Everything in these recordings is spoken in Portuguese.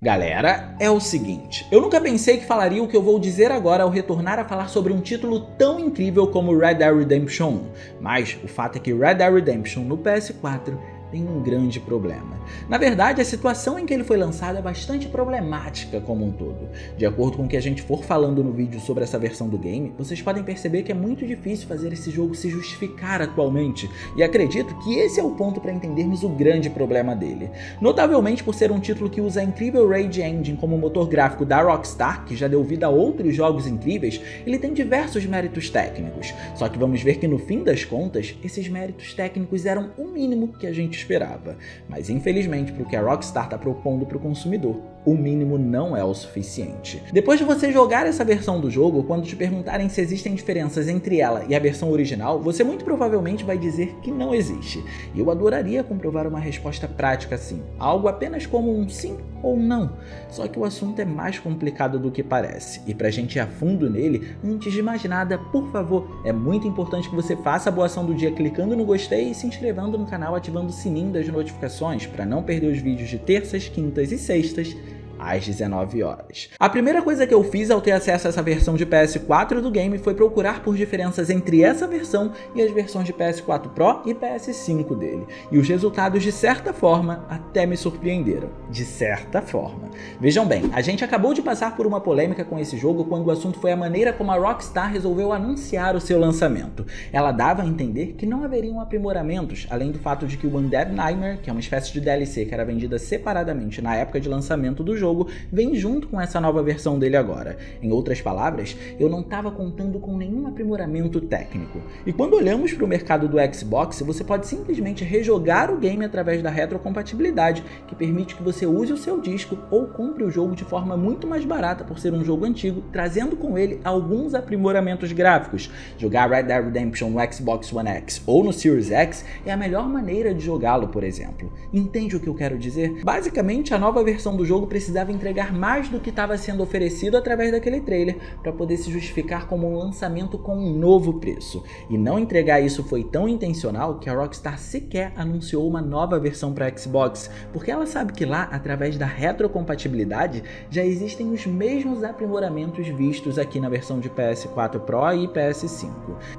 Galera, é o seguinte, eu nunca pensei que falaria o que eu vou dizer agora ao retornar a falar sobre um título tão incrível como Red Dead Redemption 1, mas o fato é que Red Dead Redemption no PS4 tem um grande problema. Na verdade, a situação em que ele foi lançado é bastante problemática como um todo. De acordo com o que a gente for falando no vídeo sobre essa versão do game, vocês podem perceber que é muito difícil fazer esse jogo se justificar atualmente, e acredito que esse é o ponto para entendermos o grande problema dele. Notavelmente por ser um título que usa a incrível Rage Engine como motor gráfico da Rockstar, que já deu vida a outros jogos incríveis, ele tem diversos méritos técnicos, só que vamos ver que no fim das contas, esses méritos técnicos eram o mínimo que a gente esperava, mas infelizmente para o que a Rockstar está propondo para o consumidor, o mínimo não é o suficiente. Depois de você jogar essa versão do jogo, quando te perguntarem se existem diferenças entre ela e a versão original, você muito provavelmente vai dizer que não existe. E eu adoraria comprovar uma resposta prática assim, algo apenas como um sim ou não. Só que o assunto é mais complicado do que parece, e pra gente ir a fundo nele, antes de mais nada, por favor, é muito importante que você faça a boa ação do dia clicando no gostei e se inscrevendo no canal ativando o sininho das notificações para não perder os vídeos de terças, quintas e sextas às 19 horas. A primeira coisa que eu fiz ao ter acesso a essa versão de PS4 do game foi procurar por diferenças entre essa versão e as versões de PS4 Pro e PS5 dele. E os resultados, de certa forma, até me surpreenderam. De certa forma. Vejam bem, a gente acabou de passar por uma polêmica com esse jogo quando o assunto foi a maneira como a Rockstar resolveu anunciar o seu lançamento. Ela dava a entender que não haveriam aprimoramentos, além do fato de que o Undead Nightmare, que é uma espécie de DLC que era vendida separadamente na época de lançamento do jogo, vem junto com essa nova versão dele agora. Em outras palavras, eu não estava contando com nenhum aprimoramento técnico. E quando olhamos para o mercado do Xbox, você pode simplesmente rejogar o game através da retrocompatibilidade, que permite que você use o seu disco ou compre o jogo de forma muito mais barata por ser um jogo antigo, trazendo com ele alguns aprimoramentos gráficos. Jogar Red Dead Redemption no Xbox One X ou no Series X é a melhor maneira de jogá-lo, por exemplo. Entende o que eu quero dizer? Basicamente, a nova versão do jogo precisava entregar mais do que estava sendo oferecido através daquele trailer para poder se justificar como um lançamento com um novo preço. E não entregar isso foi tão intencional que a Rockstar sequer anunciou uma nova versão para Xbox, porque ela sabe que lá, através da retrocompatibilidade, já existem os mesmos aprimoramentos vistos aqui na versão de PS4 Pro e PS5.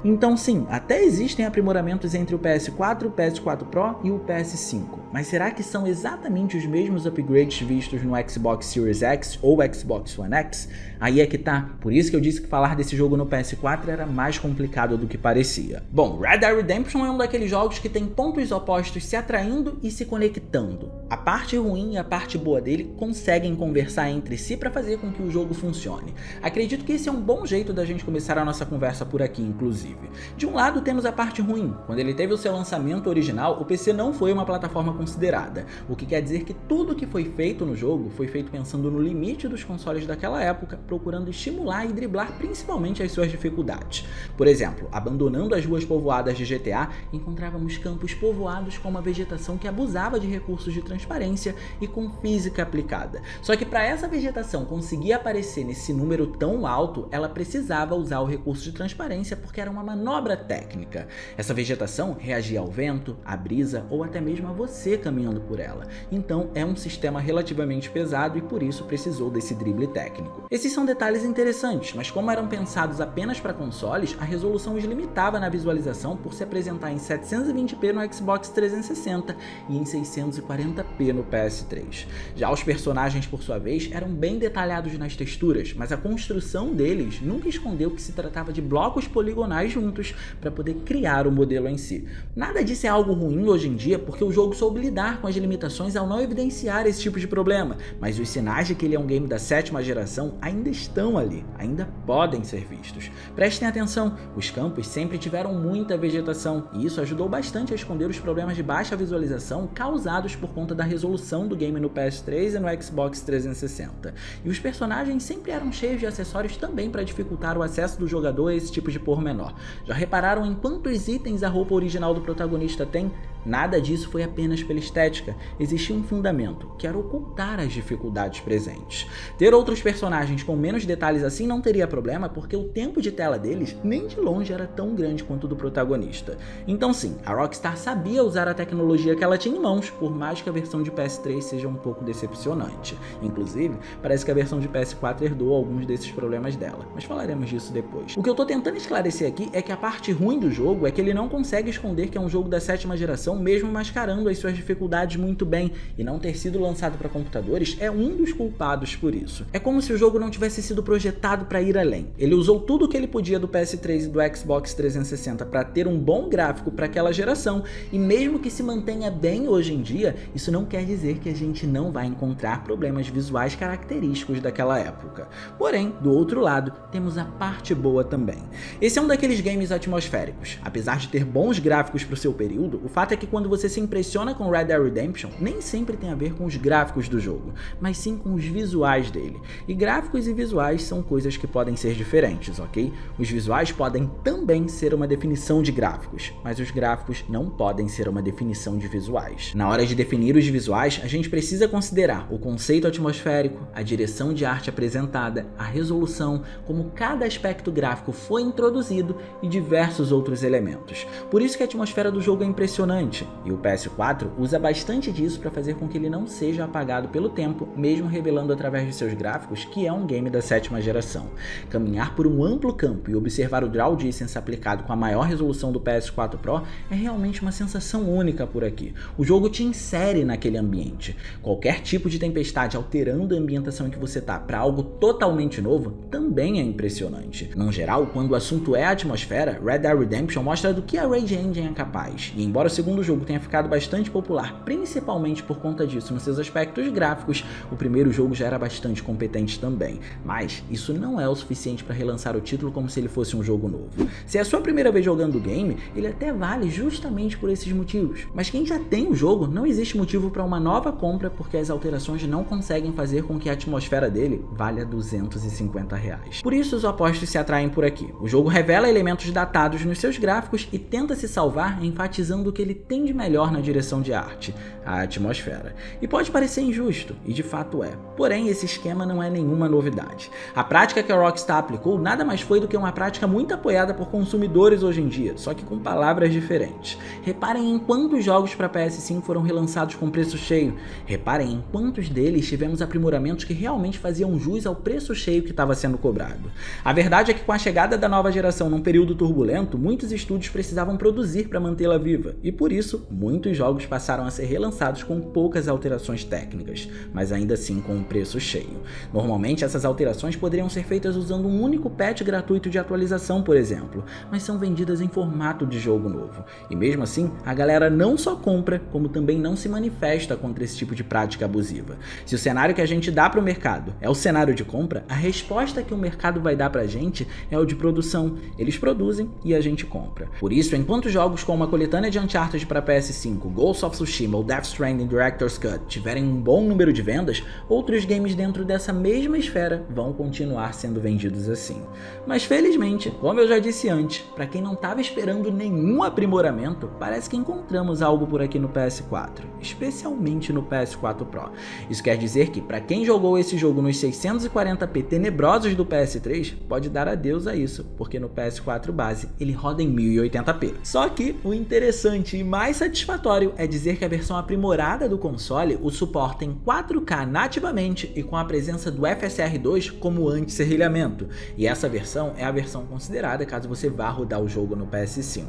Então sim, até existem aprimoramentos entre o PS4, o PS4 Pro e o PS5, mas será que são exatamente os mesmos upgrades vistos no Xbox Series X ou Xbox One X? Aí é que tá, por isso que eu disse que falar desse jogo no PS4 era mais complicado do que parecia. Bom, Red Dead Redemption é um daqueles jogos que tem pontos opostos se atraindo e se conectando. A parte ruim e a parte boa dele conseguem conversar entre si para fazer com que o jogo funcione. Acredito que esse é um bom jeito da gente começar a nossa conversa por aqui, inclusive. De um lado temos a parte ruim. Quando ele teve o seu lançamento original, o PC não foi uma plataforma considerada, o que quer dizer que tudo que foi feito no jogo foi feito pensando no limite dos consoles daquela época, procurando estimular e driblar principalmente as suas dificuldades. Por exemplo, abandonando as ruas povoadas de GTA, encontrávamos campos povoados com uma vegetação que abusava de recursos de transparência e com física aplicada. Só que para essa vegetação conseguir aparecer nesse número tão alto, ela precisava usar o recurso de transparência porque era uma manobra técnica. Essa vegetação reagia ao vento, à brisa ou até mesmo a você caminhando por ela. Então é um sistema relativamente pesado e por isso precisou desse drible técnico. Esses são detalhes interessantes, mas como eram pensados apenas para consoles, a resolução os limitava na visualização por se apresentar em 720p no Xbox 360 e em 640p no PS3. Já os personagens, por sua vez, eram bem detalhados nas texturas, mas a construção deles nunca escondeu que se tratava de blocos poligonais juntos para poder criar o modelo em si. Nada disso é algo ruim hoje em dia, porque o jogo soube lidar com as limitações ao não evidenciar esse tipo de problema, mas os sinais de que ele é um game da 7ª geração ainda estão ali, ainda podem ser vistos. Prestem atenção, os campos sempre tiveram muita vegetação e isso ajudou bastante a esconder os problemas de baixa visualização causados por conta da resolução do game no PS3 e no Xbox 360. E os personagens sempre eram cheios de acessórios também para dificultar o acesso do jogador a esse tipo de pormenor. Já repararam em quantos itens a roupa original do protagonista tem? Nada disso foi apenas pela estética, existia um fundamento, que era ocultar as dificuldades presentes. Ter outros personagens com menos detalhes assim não teria problema, porque o tempo de tela deles nem de longe era tão grande quanto o do protagonista. Então sim, a Rockstar sabia usar a tecnologia que ela tinha em mãos, por mais que a versão de PS3 seja um pouco decepcionante. Inclusive, parece que a versão de PS4 herdou alguns desses problemas dela, mas falaremos disso depois. O que eu tô tentando esclarecer aqui é que a parte ruim do jogo é que ele não consegue esconder que é um jogo da 7ª geração, mesmo mascarando as suas dificuldades muito bem, e não ter sido lançado para computadores é um dos culpados por isso. É como se o jogo não tivesse sido projetado para ir além. Ele usou tudo o que ele podia do PS3 e do Xbox 360 para ter um bom gráfico para aquela geração, e mesmo que se mantenha bem hoje em dia, isso não quer dizer que a gente não vai encontrar problemas visuais característicos daquela época. Porém, do outro lado, temos a parte boa também. Esse é um daqueles games atmosféricos. Apesar de ter bons gráficos para o seu período, o fato é que quando você se impressiona com Red Dead Redemption, nem sempre tem a ver com os gráficos do jogo, mas sim com os visuais dele. E gráficos e visuais são coisas que podem ser diferentes, ok? Os visuais podem também ser uma definição de gráficos, mas os gráficos não podem ser uma definição de visuais. Na hora de definir os visuais, a gente precisa considerar o conceito atmosférico, a direção de arte apresentada, a resolução, como cada aspecto gráfico foi introduzido e diversos outros elementos. Por isso que a atmosfera do jogo é impressionante, e o PS4 usa bastante disso para fazer com que ele não seja apagado pelo tempo, mesmo revelando através de seus gráficos que é um game da 7ª geração. Caminhar por um amplo campo e observar o Draw Distance aplicado com a maior resolução do PS4 Pro é realmente uma sensação única por aqui. O jogo te insere naquele ambiente. Qualquer tipo de tempestade alterando a ambientação em que você tá para algo totalmente novo também é impressionante. No geral, quando o assunto é a atmosfera, Red Dead Redemption mostra do que a Rage Engine é capaz, e embora o segundo jogo tenha ficado bastante popular, principalmente por conta disso nos seus aspectos gráficos, o primeiro jogo já era bastante competente também, mas isso não é o suficiente para relançar o título como se ele fosse um jogo novo. Se é a sua primeira vez jogando o game, ele até vale justamente por esses motivos, mas quem já tem o jogo, não existe motivo para uma nova compra, porque as alterações não conseguem fazer com que a atmosfera dele valha R$250. Por isso os opostos se atraem por aqui. O jogo revela elementos datados nos seus gráficos e tenta se salvar enfatizando o que ele tem de melhor na direção de arte, a atmosfera. E pode parecer injusto, e de fato é. Porém, esse esquema não é nenhuma novidade. A prática que a Rockstar aplicou nada mais foi do que uma prática muito apoiada por consumidores hoje em dia, só que com palavras diferentes. Reparem em quantos jogos para PS5 foram relançados com preço cheio. Reparem em quantos deles tivemos aprimoramentos que realmente faziam jus ao preço cheio que estava sendo cobrado. A verdade é que com a chegada da nova geração num período turbulento, muitos estúdios precisavam produzir para mantê-la viva, e por isso, muitos jogos passaram a ser relançados com poucas alterações técnicas, mas ainda assim com um preço cheio. Normalmente essas alterações poderiam ser feitas usando um único patch gratuito de atualização, por exemplo, mas são vendidas em formato de jogo novo. E mesmo assim, a galera não só compra, como também não se manifesta contra esse tipo de prática abusiva. Se o cenário que a gente dá para o mercado é o cenário de compra, a resposta que o mercado vai dar pra gente é o de produção. Eles produzem e a gente compra. Por isso, enquanto jogos como a coletânea de Uncharted para PS5, Ghost of Tsushima ou Death Stranding Director's Cut tiverem um bom número de vendas, outros games dentro dessa mesma esfera vão continuar sendo vendidos assim. Mas felizmente, como eu já disse antes, para quem não estava esperando nenhum aprimoramento, parece que encontramos algo por aqui no PS4, especialmente no PS4 Pro. Isso quer dizer que para quem jogou esse jogo nos 640p tenebrosos do PS3, pode dar adeus a isso, porque no PS4 base ele roda em 1080p. Só que o interessante e mais satisfatório é dizer que a versão aprimorada do console o suporta em 4K nativamente e com a presença do FSR2 como anti-serrilhamento, e essa versão é a versão considerada caso você vá rodar o jogo no PS5.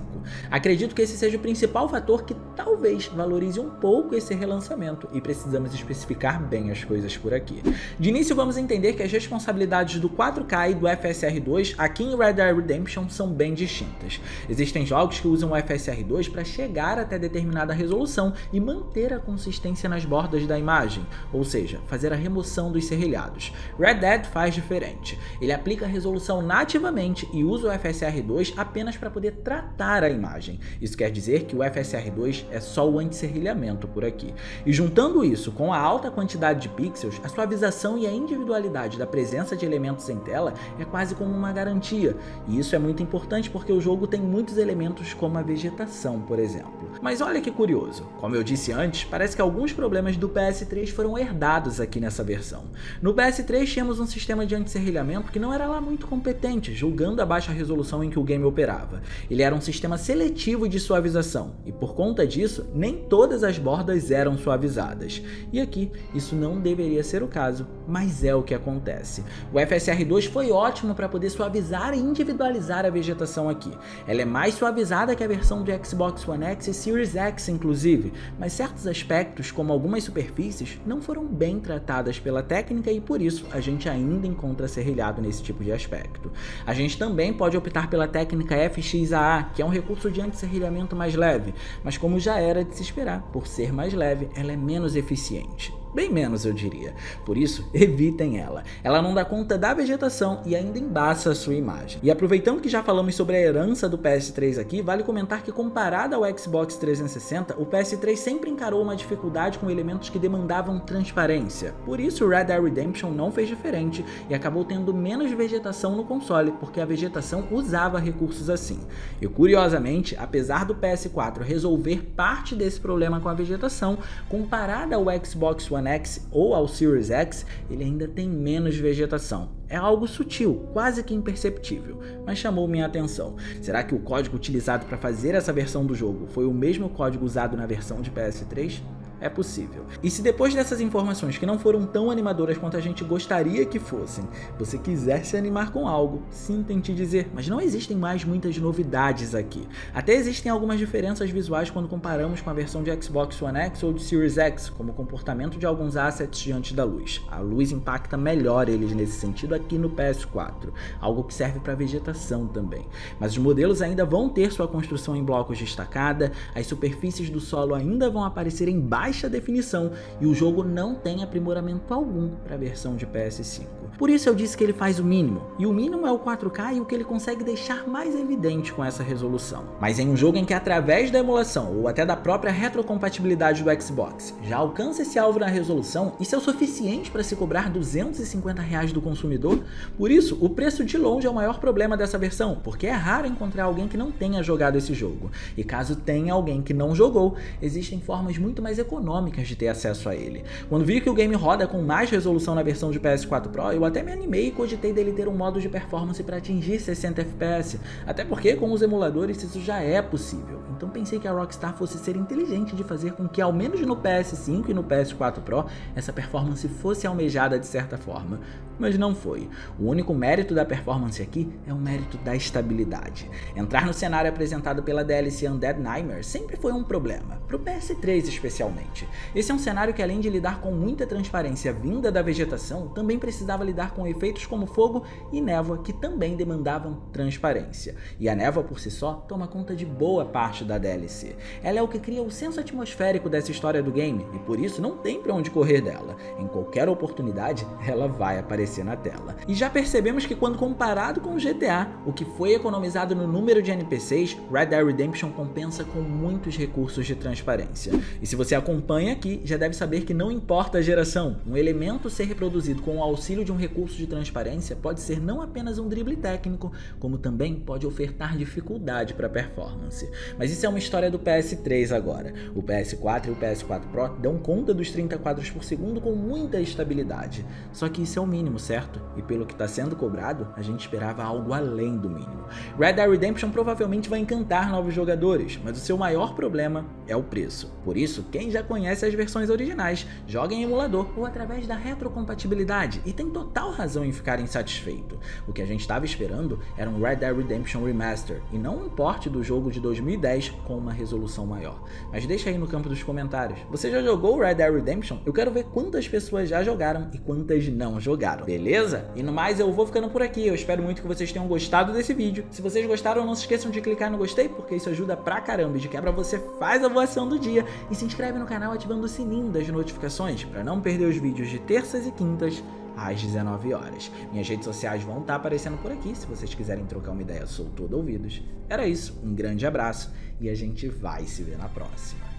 Acredito que esse seja o principal fator que talvez valorize um pouco esse relançamento, e precisamos especificar bem as coisas por aqui. De início vamos entender que as responsabilidades do 4K e do FSR2 aqui em Red Dead Redemption são bem distintas. Existem jogos que usam o FSR2 para chegar até determinada resolução e manter a consistência nas bordas da imagem, ou seja, fazer a remoção dos serrilhados. Red Dead faz diferente. Ele aplica a resolução nativamente e usa o FSR2 apenas para poder tratar a imagem. Isso quer dizer que o FSR2 é só o anti-serrilhamento por aqui. E juntando isso com a alta quantidade de pixels, a suavização e a individualidade da presença de elementos em tela é quase como uma garantia. E isso é muito importante porque o jogo tem muitos elementos como a vegetação, por exemplo. exemplo. Mas olha que curioso, como eu disse antes, parece que alguns problemas do PS3 foram herdados aqui nessa versão. No PS3 tínhamos um sistema de anti-serrilhamento que não era lá muito competente, julgando a baixa resolução em que o game operava. Ele era um sistema seletivo de suavização, e por conta disso, nem todas as bordas eram suavizadas. E aqui, isso não deveria ser o caso, mas é o que acontece. O FSR2 foi ótimo para poder suavizar e individualizar a vegetação aqui. Ela é mais suavizada que a versão de Xbox One X e Series X inclusive, mas certos aspectos, como algumas superfícies, não foram bem tratadas pela técnica e por isso a gente ainda encontra serrilhado nesse tipo de aspecto. A gente também pode optar pela técnica FXAA, que é um recurso de anti-serrilhamento mais leve, mas como já era de se esperar, por ser mais leve, ela é menos eficiente. Bem menos, eu diria. Por isso, evitem ela. Ela não dá conta da vegetação e ainda embaça a sua imagem. E aproveitando que já falamos sobre a herança do PS3 aqui, vale comentar que comparado ao Xbox 360, o PS3 sempre encarou uma dificuldade com elementos que demandavam transparência. Por isso, Red Dead Redemption não fez diferente e acabou tendo menos vegetação no console, porque a vegetação usava recursos assim. E curiosamente, apesar do PS4 resolver parte desse problema com a vegetação, comparado ao Xbox One X ou ao Series X, ele ainda tem menos vegetação. É algo sutil, quase que imperceptível, mas chamou minha atenção. Será que o código utilizado para fazer essa versão do jogo foi o mesmo código usado na versão de PS3? É possível. E se depois dessas informações que não foram tão animadoras quanto a gente gostaria que fossem, você quiser se animar com algo, sinto em te dizer, mas não existem mais muitas novidades aqui. Até existem algumas diferenças visuais quando comparamos com a versão de Xbox One X ou de Series X, como o comportamento de alguns assets diante da luz. A luz impacta melhor eles nesse sentido aqui no PS4, algo que serve para vegetação também. Mas os modelos ainda vão ter sua construção em blocos destacada, as superfícies do solo ainda vão aparecer em baixa definição e o jogo não tem aprimoramento algum para a versão de PS5. Por isso eu disse que ele faz o mínimo, e o mínimo é o 4K e o que ele consegue deixar mais evidente com essa resolução. Mas em um jogo em que através da emulação ou até da própria retrocompatibilidade do Xbox já alcança esse alvo na resolução, isso é o suficiente para se cobrar R$250 do consumidor? Por isso, o preço de longe é o maior problema dessa versão, porque é raro encontrar alguém que não tenha jogado esse jogo. E caso tenha alguém que não jogou, existem formas muito mais econômicas de ter acesso a ele. Quando vi que o game roda com mais resolução na versão de PS4 Pro, eu até me animei e cogitei dele ter um modo de performance para atingir 60 FPS, até porque com os emuladores isso já é possível. Então pensei que a Rockstar fosse ser inteligente de fazer com que ao menos no PS5 e no PS4 Pro essa performance fosse almejada de certa forma, mas não foi. O único mérito da performance aqui é o mérito da estabilidade. Entrar no cenário apresentado pela DLC Undead Nightmare sempre foi um problema, pro PS3 especialmente. Esse é um cenário que além de lidar com muita transparência vinda da vegetação, também precisava lidar com efeitos como fogo e névoa que também demandavam transparência. E a névoa por si só toma conta de boa parte da DLC. Ela é o que cria o senso atmosférico dessa história do game e por isso não tem pra onde correr dela. Em qualquer oportunidade, ela vai aparecer na tela. E já percebemos que quando comparado com o GTA, o que foi economizado no número de NPCs, Red Dead Redemption compensa com muitos recursos de transparência. E se você acompanha aqui, já deve saber que não importa a geração, um elemento ser reproduzido com o auxílio de um recurso de transparência pode ser não apenas um drible técnico, como também pode ofertar dificuldade para a performance. Mas isso é uma história do PS3 agora. O PS4 e o PS4 Pro dão conta dos 30 quadros por segundo com muita estabilidade. Só que isso é o mínimo, certo? E pelo que está sendo cobrado, a gente esperava algo além do mínimo. Red Dead Redemption provavelmente vai encantar novos jogadores, mas o seu maior problema é o preço. Por isso, quem já conhece as versões originais, joga em emulador ou através da retrocompatibilidade e tem total razão em ficar insatisfeito. O que a gente estava esperando era um Red Dead Redemption Remaster e não um port do jogo de 2010 com uma resolução maior. Mas deixa aí no campo dos comentários. Você já jogou Red Dead Redemption? Eu quero ver quantas pessoas já jogaram e quantas não jogaram, beleza? E no mais eu vou ficando por aqui. Eu espero muito que vocês tenham gostado desse vídeo. Se vocês gostaram, não se esqueçam de clicar no gostei, porque isso ajuda pra caramba. E de quebra você faz a voação do dia e se inscreve no canal ativando o sininho das notificações para não perder os vídeos de terças e quintas às 19 horas. Minhas redes sociais vão estar aparecendo por aqui, se vocês quiserem trocar uma ideia, sou todo ouvidos. Era isso, um grande abraço e a gente vai se ver na próxima.